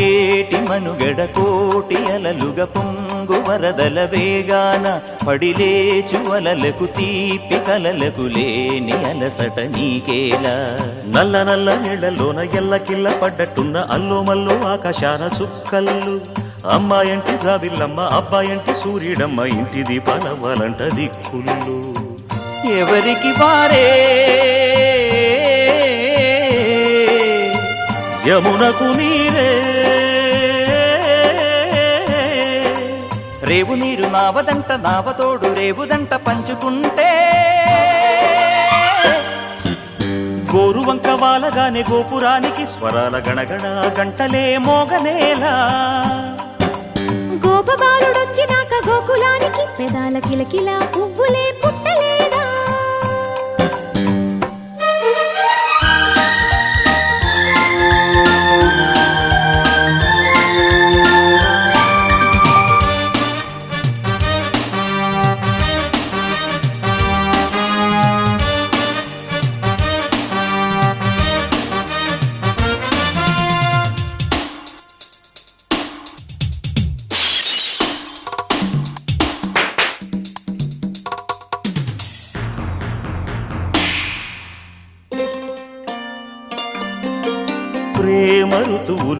ఏటి మనుగడ కోటి అలలుగ పొంగు వరదల వేగాన పడిలేచు అలలకు తీపి కలలకు లేని అలసట నీకేలా నల్ల నల్ల నీళ్లలోన ఎల్లకిల్ల పడ్డట్టున్న అల్లో మల్లో ఆకాశాన చుక్కల్లు అమ్మాయంటి జాబిల్లమ్మ అబ్బాయంటి సూర్యుడమ్మ ఇంటి దీపాలవ్వాలంట దిక్కుళ్ళు ఎవరికి వారే యమునకు నీరే రేవు నీరు నావదంట నావతోడు రేవుదంట పంచుకుంటే గోరువంక వాలగానే గోపురానికి స్వరాల గణగణ గంటలే మోగనేలా గోపబాలుడొచ్చినాక గోకులానికి పెదాల కిలకిలా పువ్వులే పుట్టలేదా ప్రేమ ఋతువు